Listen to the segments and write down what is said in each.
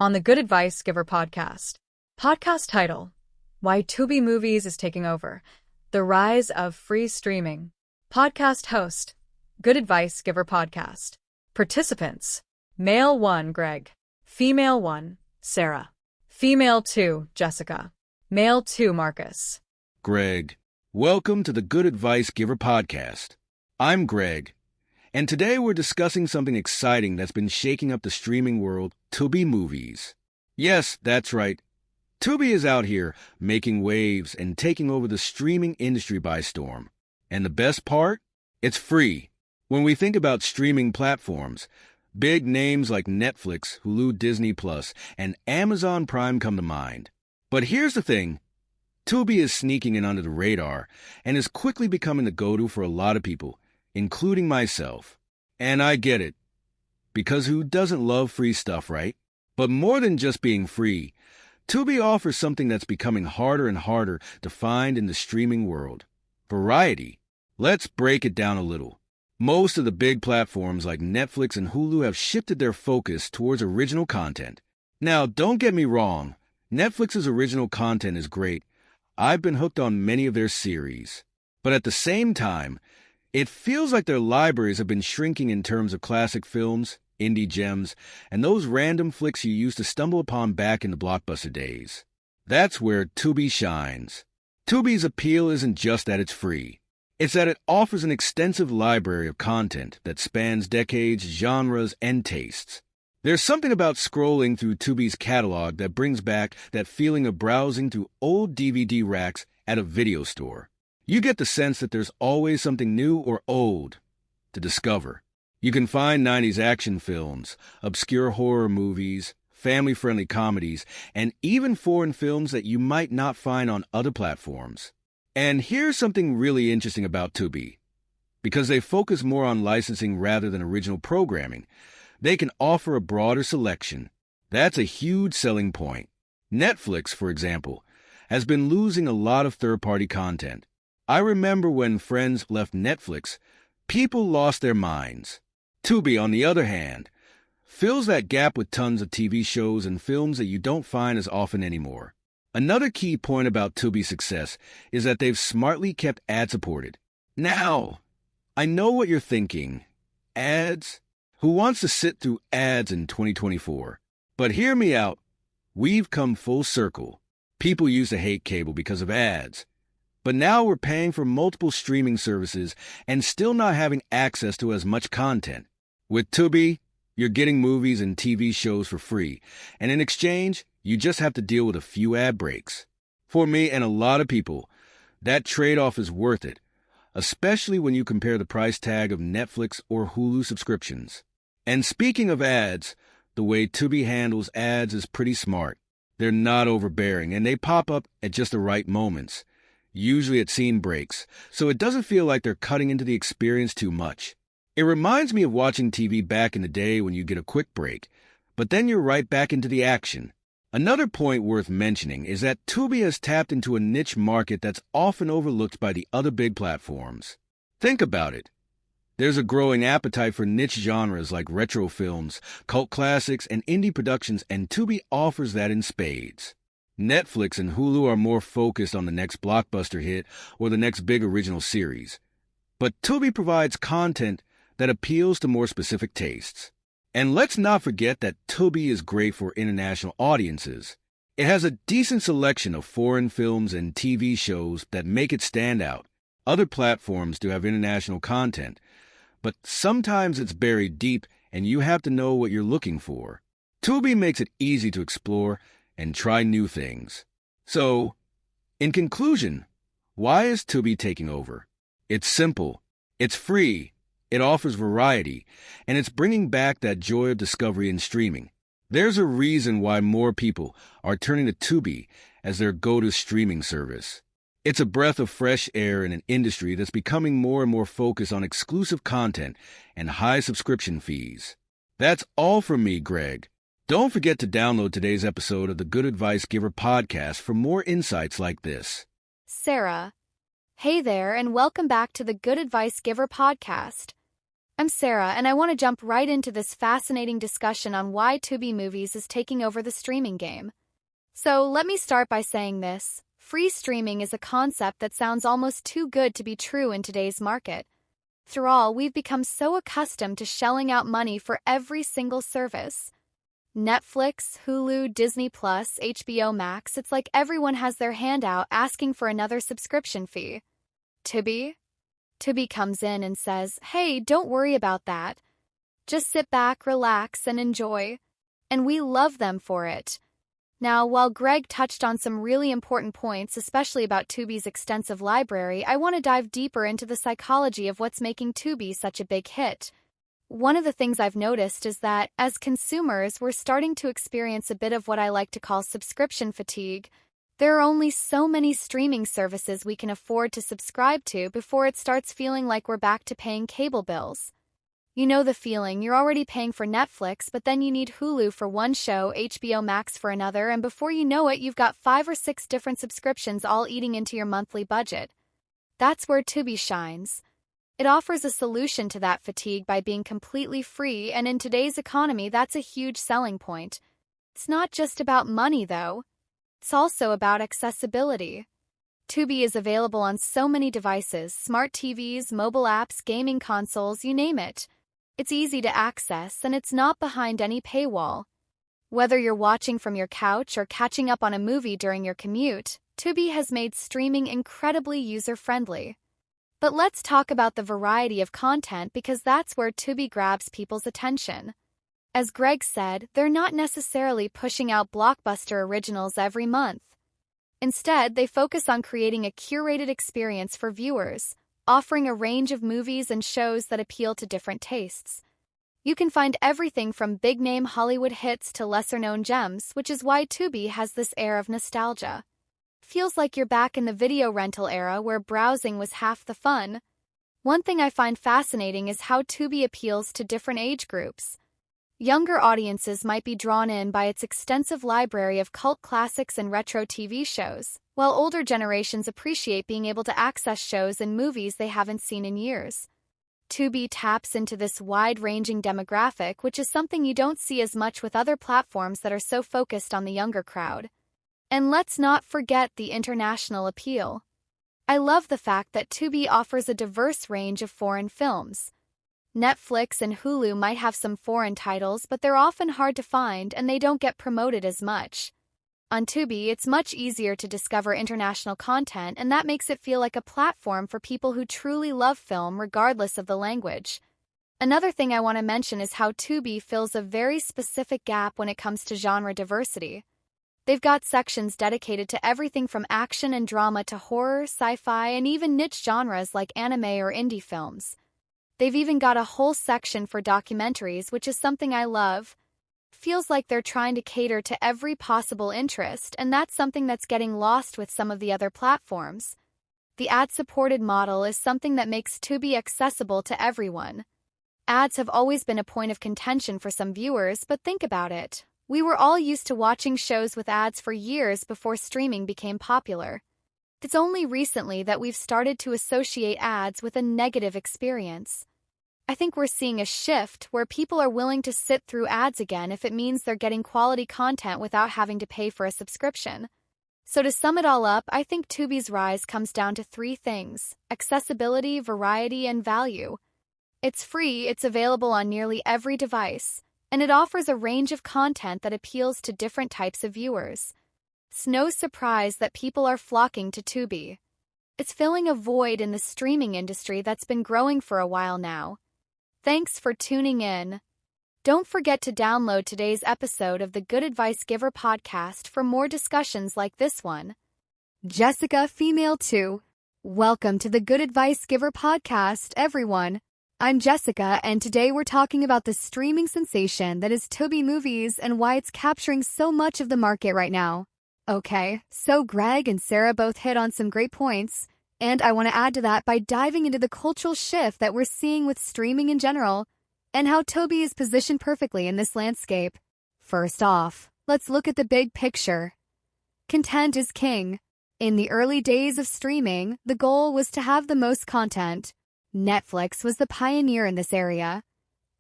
on the Good Advice Giver podcast. Podcast title: Why Tubi Movies is Taking Over, The Rise of Free Streaming. Podcast host: Good Advice Giver podcast. Participants: Male 1, Greg. Female 1, Sarah. Female 2, Jessica. Male 2, Marcus. Greg. Welcome to the Good Advice Giver podcast. I'm Greg, and today we're discussing something exciting that's been shaking up the streaming world, Tubi Movies. Yes, that's right. Tubi is out here making waves and taking over the streaming industry by storm. And the best part? It's free. When we think about streaming platforms, big names like Netflix, Hulu, Disney+, and Amazon Prime come to mind. But here's the thing. Tubi is sneaking in under the radar and is quickly becoming the go-to for a lot of people, including myself. And I get it, because who doesn't love free stuff, right? But more than just being free, Tubi offers something that's becoming harder and harder to find in the streaming world: variety. Let's break it down a little. Most of the big platforms like Netflix and Hulu have shifted their focus towards original content. Now, don't get me wrong, Netflix's original content is great. I've been hooked on many of their series. But at the same time, it feels like their libraries have been shrinking in terms of classic films, indie gems, and those random flicks you used to stumble upon back in the blockbuster days. That's where Tubi shines. Tubi's appeal isn't just that it's free. It's that it offers an extensive library of content that spans decades, genres, and tastes. There's something about scrolling through Tubi's catalog that brings back that feeling of browsing through old DVD racks at a video store. You get the sense that there's always something new or old to discover. You can find 90s action films, obscure horror movies, family-friendly comedies, and even foreign films that you might not find on other platforms. And here's something really interesting about Tubi. Because they focus more on licensing rather than original programming, they can offer a broader selection. That's a huge selling point. Netflix, for example, has been losing a lot of third-party content. I remember when Friends left Netflix, people lost their minds. Tubi, on the other hand, fills that gap with tons of TV shows and films that you don't find as often anymore. Another key point about Tubi's success is that they've smartly kept ad-supported. Now, I know what you're thinking. Ads? Who wants to sit through ads in 2024? But hear me out. We've come full circle. People used to hate cable because of ads. But now we're paying for multiple streaming services and still not having access to as much content. With Tubi, you're getting movies and TV shows for free, and in exchange, you just have to deal with a few ad breaks. For me and a lot of people, that trade-off is worth it, especially when you compare the price tag of Netflix or Hulu subscriptions. And speaking of ads, the way Tubi handles ads is pretty smart. They're not overbearing, and they pop up at just the right moments, usually at scene breaks, so it doesn't feel like they're cutting into the experience too much. It reminds me of watching TV back in the day when you get a quick break, but then you're right back into the action. Another point worth mentioning is that Tubi has tapped into a niche market that's often overlooked by the other big platforms. Think about it. There's a growing appetite for niche genres like retro films, cult classics, and indie productions, and Tubi offers that in spades. Netflix and Hulu are more focused on the next blockbuster hit or the next big original series. But Tubi provides content that appeals to more specific tastes. And let's not forget that Tubi is great for international audiences. It has a decent selection of foreign films and TV shows that make it stand out. Other platforms do have international content, but sometimes it's buried deep and you have to know what you're looking for. Tubi makes it easy to explore and try new things. So, in conclusion, why is Tubi taking over? It's simple. It's free. It offers variety, and it's bringing back that joy of discovery in streaming. There's a reason why more people are turning to Tubi as their go-to streaming service. It's a breath of fresh air in an industry that's becoming more and more focused on exclusive content and high subscription fees. That's all from me, Greg. Don't forget to download today's episode of the Good Advice Giver podcast for more insights like this. Sarah. Hey there, and welcome back to the Good Advice Giver podcast. I'm Sarah, and I want to jump right into this fascinating discussion on why Tubi Movies is taking over the streaming game. So, let me start by saying this. Free streaming is a concept that sounds almost too good to be true in today's market. After all, we've become so accustomed to shelling out money for every single service. Netflix, Hulu, Disney+, HBO Max, it's like everyone has their hand out asking for another subscription fee. Tubi comes in and says, "Hey, don't worry about that. Just sit back, relax, and enjoy." And we love them for it. Now, while Greg touched on some really important points, especially about Tubi's extensive library, I want to dive deeper into the psychology of what's making Tubi such a big hit. One of the things I've noticed is that, as consumers, we're starting to experience a bit of what I like to call subscription fatigue. There are only so many streaming services we can afford to subscribe to before it starts feeling like we're back to paying cable bills. You know the feeling, you're already paying for Netflix, but then you need Hulu for one show, HBO Max for another, and before you know it, you've got 5 or 6 different subscriptions all eating into your monthly budget. That's where Tubi shines. It offers a solution to that fatigue by being completely free, and in today's economy, that's a huge selling point. It's not just about money, though. It's also about accessibility. Tubi is available on so many devices, smart TVs, mobile apps, gaming consoles, you name it. It's easy to access, and it's not behind any paywall. Whether you're watching from your couch or catching up on a movie during your commute, Tubi has made streaming incredibly user-friendly. But let's talk about the variety of content because that's where Tubi grabs people's attention. As Greg said, they're not necessarily pushing out blockbuster originals every month. Instead, they focus on creating a curated experience for viewers, offering a range of movies and shows that appeal to different tastes. You can find everything from big-name Hollywood hits to lesser-known gems, which is why Tubi has this air of nostalgia. Feels like you're back in the video rental era where browsing was half the fun. One thing I find fascinating is how Tubi appeals to different age groups. Younger audiences might be drawn in by its extensive library of cult classics and retro TV shows, while older generations appreciate being able to access shows and movies they haven't seen in years. Tubi taps into this wide-ranging demographic, which is something you don't see as much with other platforms that are so focused on the younger crowd. And let's not forget the international appeal. I love the fact that Tubi offers a diverse range of foreign films. Netflix and Hulu might have some foreign titles, but they're often hard to find and they don't get promoted as much. On Tubi, it's much easier to discover international content, and that makes it feel like a platform for people who truly love film regardless of the language. Another thing I want to mention is how Tubi fills a very specific gap when it comes to genre diversity. They've got sections dedicated to everything from action and drama to horror, sci-fi, and even niche genres like anime or indie films. They've even got a whole section for documentaries, which is something I love. Feels like they're trying to cater to every possible interest, and that's something that's getting lost with some of the other platforms. The ad-supported model is something that makes Tubi accessible to everyone. Ads have always been a point of contention for some viewers, but think about it. We were all used to watching shows with ads for years before streaming became popular. It's only recently that we've started to associate ads with a negative experience. I think we're seeing a shift where people are willing to sit through ads again if it means they're getting quality content without having to pay for a subscription. So to sum it all up, I think Tubi's rise comes down to 3 things: accessibility, variety, and value. It's free, it's available on nearly every device, and it offers a range of content that appeals to different types of viewers. It's no surprise that people are flocking to Tubi. It's filling a void in the streaming industry that's been growing for a while now. Thanks for tuning in. Don't forget to download today's episode of the Good Advice Giver podcast for more discussions like this one. Jessica, female 2. Welcome to the Good Advice Giver podcast, everyone. I'm Jessica, and today we're talking about the streaming sensation that is Tubi Movies and why it's capturing so much of the market right now. Okay, so Greg and Sarah both hit on some great points, and I want to add to that by diving into the cultural shift that we're seeing with streaming in general, and how Tubi is positioned perfectly in this landscape. First off, let's look at the big picture. Content is king. In the early days of streaming, the goal was to have the most content. Netflix was the pioneer in this area,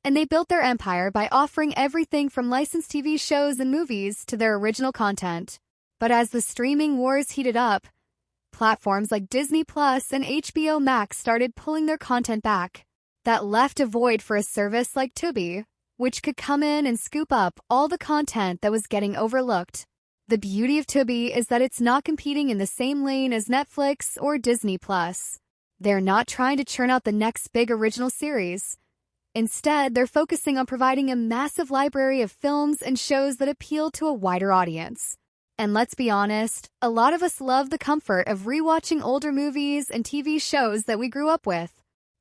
and they built their empire by offering everything from licensed TV shows and movies to their original content. But as the streaming wars heated up, platforms like Disney Plus and HBO Max started pulling their content back. That left a void for a service like Tubi, which could come in and scoop up all the content that was getting overlooked. The beauty of Tubi is that it's not competing in the same lane as Netflix or Disney Plus. They're not trying to churn out the next big original series. Instead, they're focusing on providing a massive library of films and shows that appeal to a wider audience. And let's be honest, a lot of us love the comfort of rewatching older movies and TV shows that we grew up with.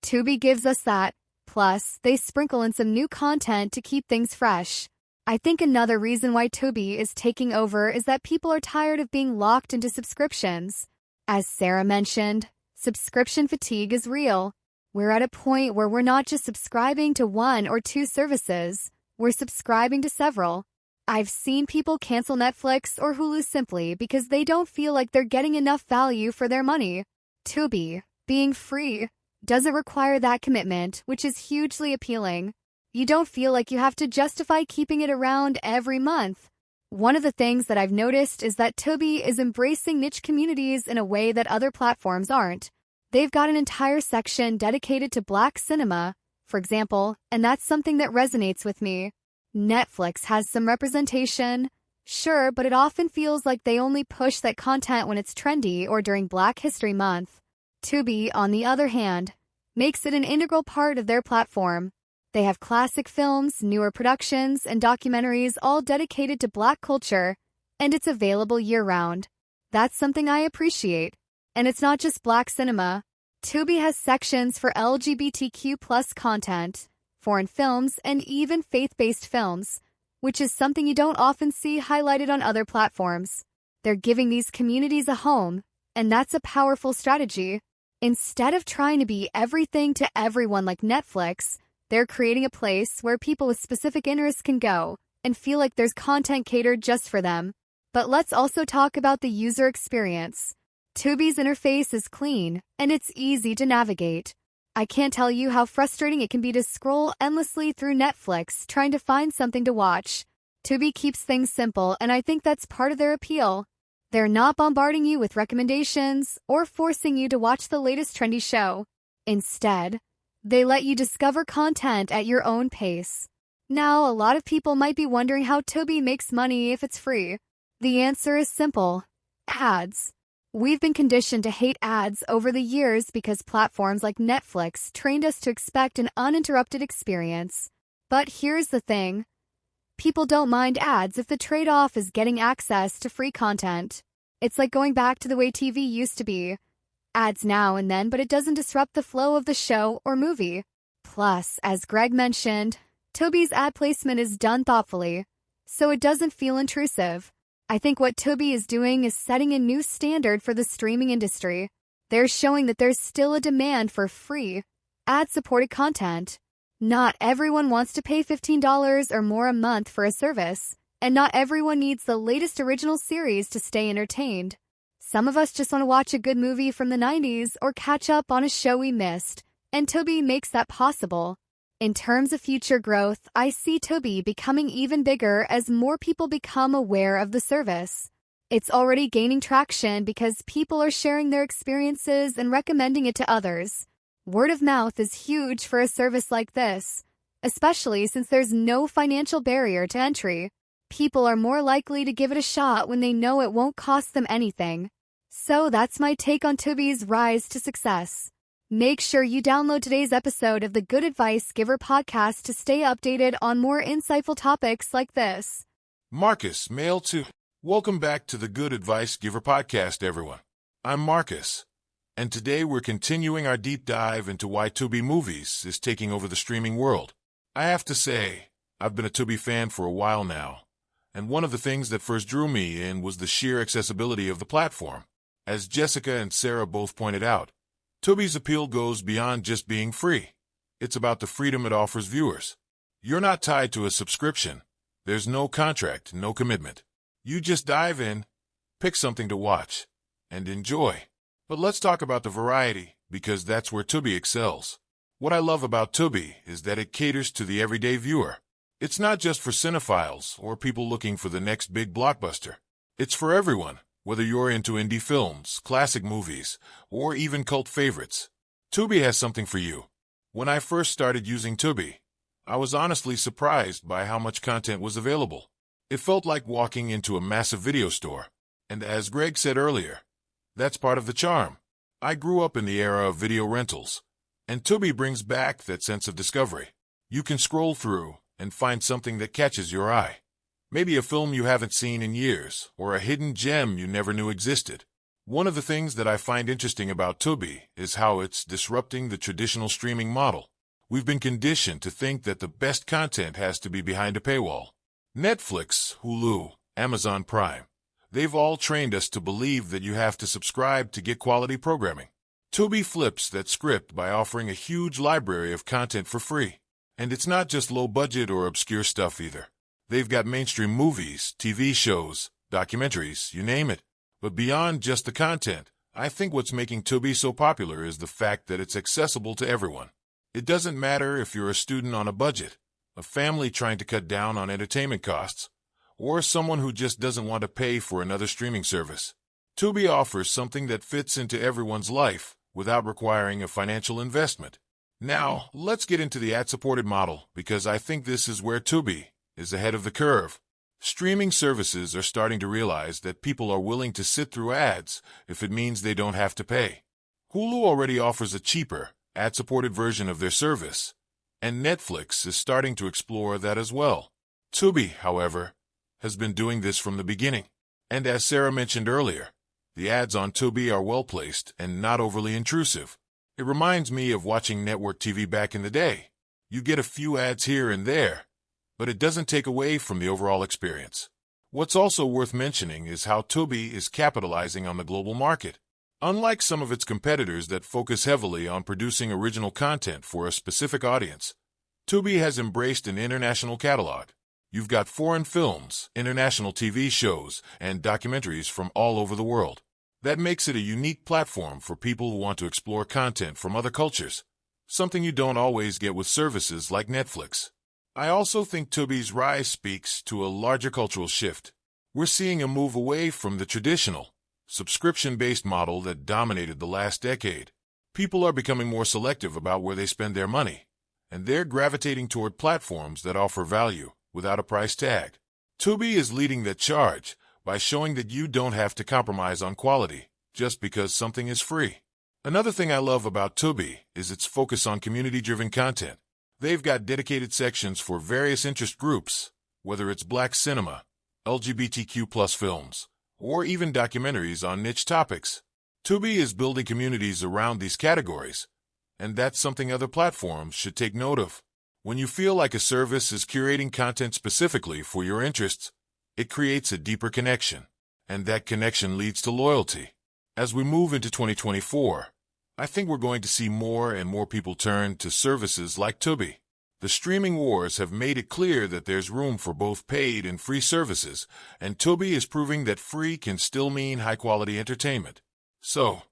Tubi gives us that. Plus, they sprinkle in some new content to keep things fresh. I think another reason why Tubi is taking over is that people are tired of being locked into subscriptions. As Sarah mentioned, subscription fatigue is real. We're at a point where we're not just subscribing to one or two services, we're subscribing to several. I've seen people cancel Netflix or Hulu simply because they don't feel like they're getting enough value for their money. Tubi, being free, doesn't require that commitment, which is hugely appealing. You don't feel like you have to justify keeping it around every month. One of the things that I've noticed is that Tubi is embracing niche communities in a way that other platforms aren't. They've got an entire section dedicated to Black cinema, for example, and that's something that resonates with me. Netflix has some representation, sure, but it often feels like they only push that content when it's trendy or during Black History Month. Tubi, on the other hand, makes it an integral part of their platform. They have classic films, newer productions, and documentaries all dedicated to Black culture, and it's available year-round. That's something I appreciate. And it's not just Black cinema. Tubi has sections for LGBTQ+ content, foreign films, and even faith-based films, which is something you don't often see highlighted on other platforms. They're giving these communities a home, and that's a powerful strategy. Instead of trying to be everything to everyone like Netflix, they're creating a place where people with specific interests can go and feel like there's content catered just for them. But let's also talk about the user experience. Tubi's interface is clean, and it's easy to navigate. I can't tell you how frustrating it can be to scroll endlessly through Netflix trying to find something to watch. Tubi keeps things simple, and I think that's part of their appeal. They're not bombarding you with recommendations or forcing you to watch the latest trendy show. Instead, they let you discover content at your own pace. Now, a lot of people might be wondering how Tubi makes money if it's free. The answer is simple: ads. We've been conditioned to hate ads over the years because platforms like Netflix trained us to expect an uninterrupted experience. But here's the thing. People don't mind ads if the trade-off is getting access to free content. It's like going back to the way TV used to be. Ads now and then, but it doesn't disrupt the flow of the show or movie. Plus, as Greg mentioned, Tubi's ad placement is done thoughtfully, so it doesn't feel intrusive. I think what Tubi is doing is setting a new standard for the streaming industry. They're showing that there's still a demand for free, ad-supported content. Not everyone wants to pay $15 or more a month for a service, and not everyone needs the latest original series to stay entertained. Some of us just want to watch a good movie from the 90s or catch up on a show we missed, and Tubi makes that possible. In terms of future growth, I see Tubi becoming even bigger as more people become aware of the service. It's already gaining traction because people are sharing their experiences and recommending it to others. Word of mouth is huge for a service like this, especially since there's no financial barrier to entry. People are more likely to give it a shot when they know it won't cost them anything. So that's my take on Tubi's rise to success. Make sure you download today's episode of the Good Advice Giver podcast to stay updated on more insightful topics like this. Marcus, male 2. Welcome back to the Good Advice Giver podcast, everyone. I'm Marcus, and today we're continuing our deep dive into why Tubi Movies is taking over the streaming world. I have to say, I've been a Tubi fan for a while now, and one of the things that first drew me in was the sheer accessibility of the platform. As Jessica and Sarah both pointed out, Tubi's appeal goes beyond just being free. It's about the freedom it offers viewers. You're not tied to a subscription. There's no contract, no commitment. You just dive in, pick something to watch, and enjoy. But let's talk about the variety, because that's where Tubi excels. What I love about Tubi is that it caters to the everyday viewer. It's not just for cinephiles or people looking for the next big blockbuster. It's for everyone, whether you're into indie films, classic movies, or even cult favorites. Tubi has something for you. When I first started using Tubi, I was honestly surprised by how much content was available. It felt like walking into a massive video store. And as Greg said earlier, that's part of the charm. I grew up in the era of video rentals, and Tubi brings back that sense of discovery. You can scroll through and find something that catches your eye. Maybe a film you haven't seen in years, or a hidden gem you never knew existed. One of the things that I find interesting about Tubi is how it's disrupting the traditional streaming model. We've been conditioned to think that the best content has to be behind a paywall. Netflix, Hulu, Amazon Prime. They've all trained us to believe that you have to subscribe to get quality programming. Tubi flips that script by offering a huge library of content for free. And it's not just low-budget or obscure stuff either. They've got mainstream movies, TV shows, documentaries, you name it. But beyond just the content, I think what's making Tubi so popular is the fact that it's accessible to everyone. It doesn't matter if you're a student on a budget, a family trying to cut down on entertainment costs, or someone who just doesn't want to pay for another streaming service. Tubi offers something that fits into everyone's life without requiring a financial investment. Now, let's get into the ad-supported model, because I think this is where Tubi is ahead of the curve. Streaming services are starting to realize that people are willing to sit through ads if it means they don't have to pay. Hulu already offers a cheaper, ad-supported version of their service, and Netflix is starting to explore that as well. Tubi, however, has been doing this from the beginning. And as Sarah mentioned earlier, the ads on Tubi are well-placed and not overly intrusive. It reminds me of watching network TV back in the day. You get a few ads here and there, but it doesn't take away from the overall experience. What's also worth mentioning is how Tubi is capitalizing on the global market. Unlike some of its competitors that focus heavily on producing original content for a specific audience, Tubi has embraced an international catalog. You've got foreign films, international TV shows, and documentaries from all over the world. That makes it a unique platform for people who want to explore content from other cultures, something you don't always get with services like Netflix. I also think Tubi's rise speaks to a larger cultural shift. We're seeing a move away from the traditional, subscription-based model that dominated the last decade. People are becoming more selective about where they spend their money, and they're gravitating toward platforms that offer value without a price tag. Tubi is leading that charge by showing that you don't have to compromise on quality just because something is free. Another thing I love about Tubi is its focus on community-driven content. They've got dedicated sections for various interest groups, whether it's Black cinema, LGBTQ+ films, or even documentaries on niche topics. Tubi is building communities around these categories, and that's something other platforms should take note of. When you feel like a service is curating content specifically for your interests, it creates a deeper connection, and that connection leads to loyalty. As we move into 2024, I think we're going to see more and more people turn to services like Tubi. The streaming wars have made it clear that there's room for both paid and free services, and Tubi is proving that free can still mean high-quality entertainment. So,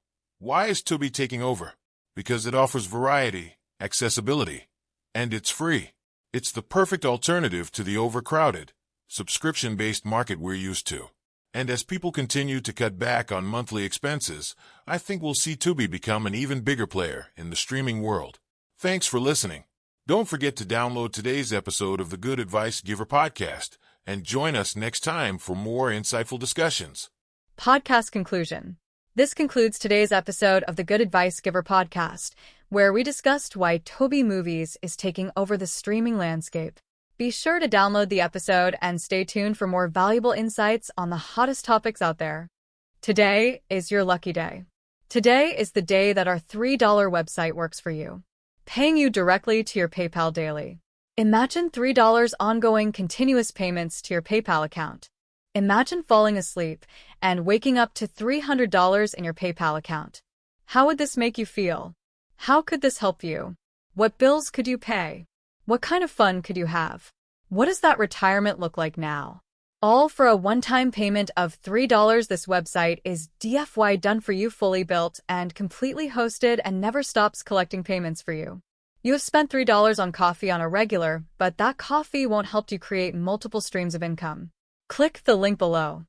why is Tubi taking over? Because it offers variety, accessibility, and it's free. It's the perfect alternative to the overcrowded, subscription-based market we're used to. And as people continue to cut back on monthly expenses, I think we'll see Tubi become an even bigger player in the streaming world. Thanks for listening. Don't forget to download today's episode of the Good Advice Giver podcast and join us next time for more insightful discussions. Podcast conclusion. This concludes today's episode of the Good Advice Giver podcast, where we discussed why Tubi Movies is taking over the streaming landscape. Be sure to download the episode and stay tuned for more valuable insights on the hottest topics out there. Today is your lucky day. Today is the day that our $3 website works for you, paying you directly to your PayPal daily. Imagine $3 ongoing continuous payments to your PayPal account. Imagine falling asleep and waking up to $300 in your PayPal account. How would this make you feel? How could this help you? What bills could you pay? What kind of fun could you have? What does that retirement look like now? All for a one-time payment of $3. This website is DFY done for you, fully built and completely hosted, and never stops collecting payments for you. You have spent $3 on coffee on a regular, but that coffee won't help you create multiple streams of income. Click the link below.